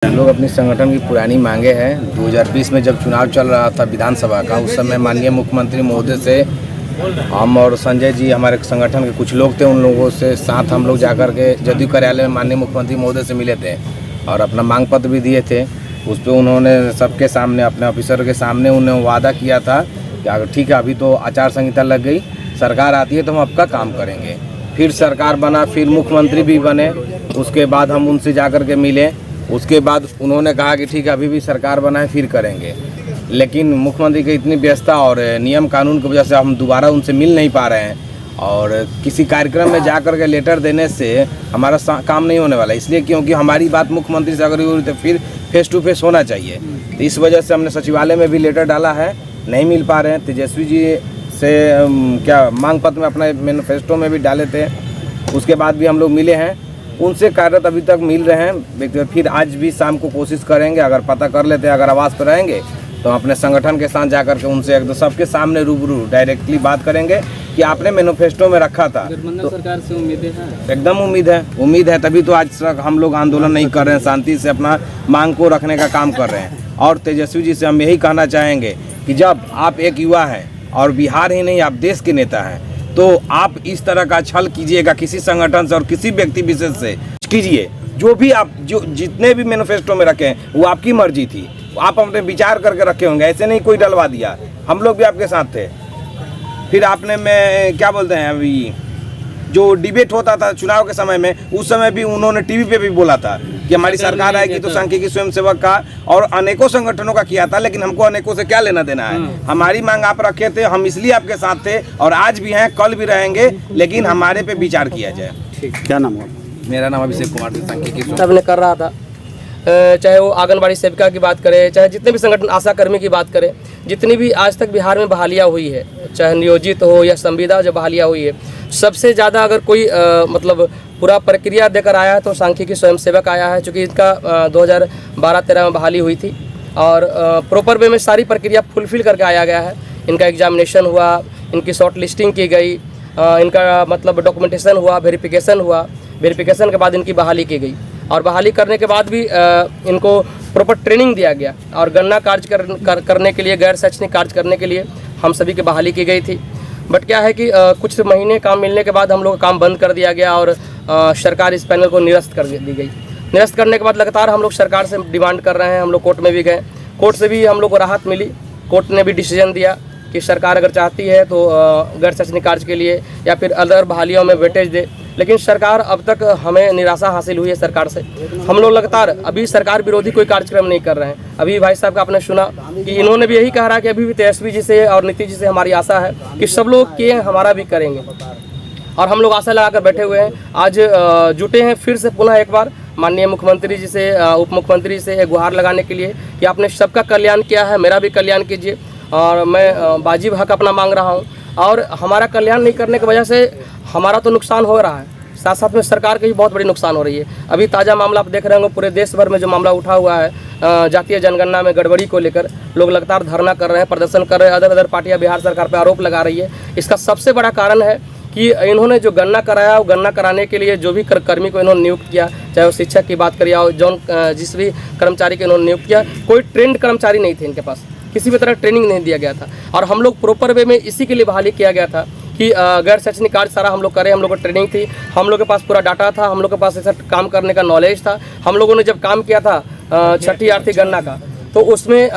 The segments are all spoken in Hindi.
हम लोग अपनी संगठन की पुरानी मांगे हैं। 2020 में जब चुनाव चल रहा था विधानसभा का, उस समय माननीय मुख्यमंत्री महोदय से हम और संजय जी हमारे संगठन के कुछ लोग थे, उन लोगों से साथ हम लोग जाकर के जदयू कार्यालय में माननीय मुख्यमंत्री महोदय से मिले थे और अपना मांग पत्र भी दिए थे। उस पर उन्होंने सबके सामने, अपने ऑफिसर के सामने उन्होंने वादा किया था कि अगर ठीक है, अभी तो आचार संहिता लग गई, सरकार आती है तो हम आपका काम करेंगे। फिर सरकार बना, फिर मुख्यमंत्री भी बने, उसके बाद हम उनसे जाकर के मिले। उसके बाद उन्होंने कहा कि ठीक है, अभी भी सरकार बनाए फिर करेंगे। लेकिन मुख्यमंत्री की इतनी व्यस्तता और नियम कानून की वजह से हम दोबारा उनसे मिल नहीं पा रहे हैं और किसी कार्यक्रम में जाकर के लेटर देने से हमारा काम नहीं होने वाला। इसलिए क्योंकि हमारी बात मुख्यमंत्री से अगर हुई तो फिर फेस टू फेस होना चाहिए। तो इस वजह से हमने सचिवालय में भी लेटर डाला है, नहीं मिल पा रहे हैं। तेजस्वी जी से क्या मांग पत्र में अपना मैनिफेस्टो में भी डाले थे, उसके बाद भी हम लोग मिले हैं, उनसे कार्यरत अभी तक मिल रहे हैं। फिर आज भी शाम को कोशिश करेंगे, अगर पता कर लेते हैं, अगर आवाज़ पर रहेंगे तो अपने संगठन के साथ जाकर के उनसे एकदम सबके सामने रूबरू डायरेक्टली बात करेंगे कि आपने मैनिफेस्टो में रखा था। तो सरकार से उम्मीदें हैं? एकदम उम्मीद है, तभी तो आज तक हम लोग आंदोलन नहीं कर रहे हैं, शांति से अपना मांग को रखने का काम कर रहे हैं। और तेजस्वी जी से हम यही कहना चाहेंगे कि जब आप एक युवा हैं और बिहार ही नहीं, आप देश के नेता हैं, तो आप इस तरह का छल कीजिएगा किसी संगठन से और किसी व्यक्ति विशेष से कीजिए। जो भी आप जितने भी मैनिफेस्टो में रखे हैं वो आपकी मर्जी थी, आप अपने विचार करके रखे होंगे, ऐसे नहीं कोई डलवा दिया। हम लोग भी आपके साथ थे। फिर आपने में क्या बोलते हैं, अभी जो डिबेट होता था चुनाव के समय में, उस समय भी उन्होंने टीवी पे भी बोला था कि हमारी सरकार आएगी तो सांख्यिकी स्वयंसेवक का और अनेकों संगठनों का किया था, लेकिन हमको अनेकों से क्या लेना देना है। हमारी मांग आप रखे थे, हम इसलिए आपके साथ थे और आज भी हैं, कल भी रहेंगे, लेकिन हमारे पे विचार किया जाए। क्या नाम हुआ? मेरा नाम अभिषेक कुमार थे, सांख्यिकी सबने कर रहा था, चाहे वो आंगनबाड़ी सेविका की बात करें, चाहे जितने भी संगठन आशा कर्मी की बात करें, जितनी भी आज तक बिहार में बहालियाँ हुई है, चाहे नियोजित हो या संविदा जो बहालियाँ हुई है, सबसे ज़्यादा अगर कोई मतलब पूरा प्रक्रिया देकर आया है तो सांख्यिकी स्वयंसेवक आया है, चूँकि इनका 2012-13 में बहाली हुई थी और प्रॉपर वे में सारी प्रक्रिया फुलफिल करके आया गया है। इनका एग्जामिनेशन हुआ, इनकी शॉर्ट लिस्टिंग की गई, इनका मतलब डॉक्यूमेंटेशन हुआ, वेरिफिकेशन हुआ, वेरिफिकेशन के बाद इनकी बहाली की गई और बहाली करने के बाद भी इनको प्रॉपर ट्रेनिंग दिया गया और गणना कार्य करने के लिए, गैर शैक्षणिक कार्य करने के लिए हम सभी की बहाली की गई थी। बट क्या है कि कुछ महीने काम मिलने के बाद हम लोग का काम बंद कर दिया गया और सरकार इस पैनल को निरस्त कर दी गई। निरस्त करने के बाद लगातार हम लोग सरकार से डिमांड कर रहे हैं, हम लोग कोर्ट में भी गए, कोर्ट से भी हम लोग को राहत मिली। कोर्ट ने भी डिसीजन दिया कि सरकार अगर चाहती है तो गैर शैक्षणिक कार्य के लिए या फिर अदर बहालियों में वेटेज दे, लेकिन सरकार अब तक हमें निराशा हासिल हुई है सरकार से। हम लोग लगातार अभी सरकार विरोधी कोई कार्यक्रम नहीं कर रहे हैं। अभी भाई साहब का आपने सुना कि इन्होंने भी यही कहा रहा कि अभी भी तेजस्वी जी से और नीतीश जी से हमारी आशा है कि सब लोग किए, हमारा भी करेंगे और हम लोग आशा लगाकर बैठे हुए हैं। आज जुटे हैं फिर से पुनः एक बार माननीय मुख्यमंत्री जी से, उप मुख्यमंत्री से गुहार लगाने के लिए कि आपने सबका कल्याण किया है, मेरा भी कल्याण कीजिए और मैं वाजिब हक अपना मांग रहा हूँ। और हमारा कल्याण नहीं करने की वजह से हमारा तो नुकसान हो रहा है, साथ साथ में सरकार की भी बहुत बड़ी नुकसान हो रही है। अभी ताज़ा मामला आप देख रहे होंगे, पूरे देश भर में जो मामला उठा हुआ है जातीय जनगणना में गड़बड़ी को लेकर, लोग लगातार धरना कर रहे हैं, प्रदर्शन कर रहे हैं, अदर पार्टियां बिहार सरकार पर आरोप लगा रही है। इसका सबसे बड़ा कारण है कि इन्होंने जो गणना कराया, वो गणना कराने के लिए जो भी कर्मी को इन्होंने नियुक्त किया, चाहे वो शिक्षक की बात करिए और जिस भी कर्मचारी को इन्होंने नियुक्त किया, कोई ट्रेंड कर्मचारी नहीं थे इनके पास, किसी भी तरह ट्रेनिंग नहीं दिया गया था। और हम लोग प्रॉपर वे में इसी के लिए बहाली किया गया था कि गैर शैक्षणिक कार्य सारा हम लोग करें, हम लोग को ट्रेनिंग थी, हम लोग के पास पूरा डाटा था, हम लोग के पास ऐसा काम करने का नॉलेज था। हम लोगों ने जब काम किया था छठी आर्थिक गणना का, तो उसमें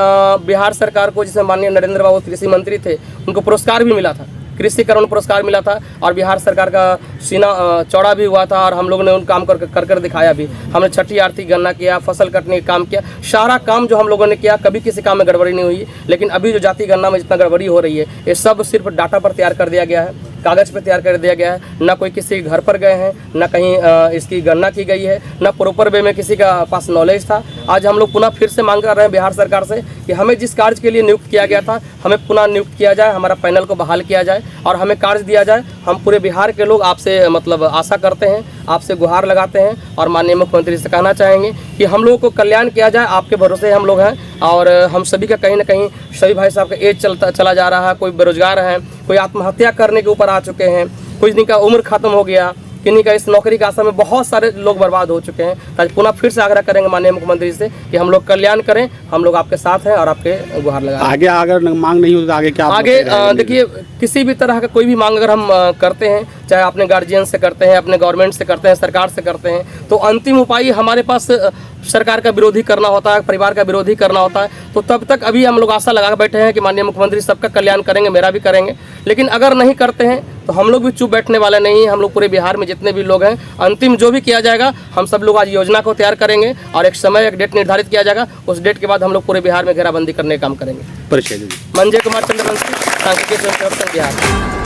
बिहार सरकार को, जिसमें माननीय नरेंद्र बाबू कृषि मंत्री थे, उनको पुरस्कार भी मिला था, कृषि करण पुरस्कार मिला था और बिहार सरकार का सीना चौड़ा भी हुआ था और हम लोगों ने उन काम कर दिखाया भी। हमने छठी आर्थिक गणना किया, फसल कटने का काम किया, सारा काम जो हम लोगों ने किया, कभी किसी काम में गड़बड़ी नहीं हुई। लेकिन अभी जो जाति गणना में जितना गड़बड़ी हो रही है, ये सब सिर्फ डाटा पर तैयार कर दिया गया है, कागज़ पर तैयार कर दिया गया है। ना कोई किसी के घर पर गए हैं, ना कहीं इसकी गणना की गई है, ना प्रॉपर वे में किसी का पास नॉलेज था। आज हम लोग पुनः फिर से मांग कर रहे हैं बिहार सरकार से कि हमें जिस कार्य के लिए नियुक्त किया गया था, हमें पुनः नियुक्त किया जाए, हमारा पैनल को बहाल किया जाए और हमें कार्य दिया जाए। हम पूरे बिहार के लोग आपसे मतलब आशा करते हैं, आपसे गुहार लगाते हैं और माननीय मुख्यमंत्री से कहना चाहेंगे कि हम लोगों को कल्याण किया जाए। आपके भरोसे हम लोग हैं और हम सभी का कहीं ना कहीं सभी भाई साहब का एज चला जा रहा है, कोई बेरोजगार हैं, कोई आत्महत्या करने के ऊपर आ चुके हैं, कुछ दिन का उम्र खत्म हो गया, किन्हीं का इस नौकरी का आशा में बहुत सारे लोग बर्बाद हो चुके हैं। तो आज पुनः फिर से आग्रह करेंगे माननीय मुख्यमंत्री से कि हम लोग कल्याण करें, हम लोग आपके साथ हैं और आपके गुहार लगाएं। आगे अगर मांग नहीं होती तो आगे क्या आगे देखिए, किसी भी तरह का कोई भी मांग अगर हम करते हैं, चाहे अपने गार्जियन से करते हैं, अपने गवर्नमेंट से करते हैं, सरकार से करते हैं, तो अंतिम उपाय हमारे पास सरकार का विरोधी करना होता है, परिवार का विरोधी करना होता है। तो तब तक अभी हम लोग आशा लगा बैठे हैं कि माननीय मुख्यमंत्री सबका कल्याण करेंगे, मेरा भी करेंगे। लेकिन अगर नहीं करते हैं तो हम लोग भी चुप बैठने वाले नहीं हैं। हम लोग पूरे बिहार में जितने भी लोग हैं, अंतिम जो भी किया जाएगा, हम सब लोग आज योजना को तैयार करेंगे और एक समय, एक डेट निर्धारित किया जाएगा। उस डेट के बाद हम लोग पूरे बिहार में घेराबंदी करने का काम करेंगे। परिचय दीजिए। मंजय कुमार चंद्रवंशी, सांख्यिकी स्वयंसेवक संघ, बिहार।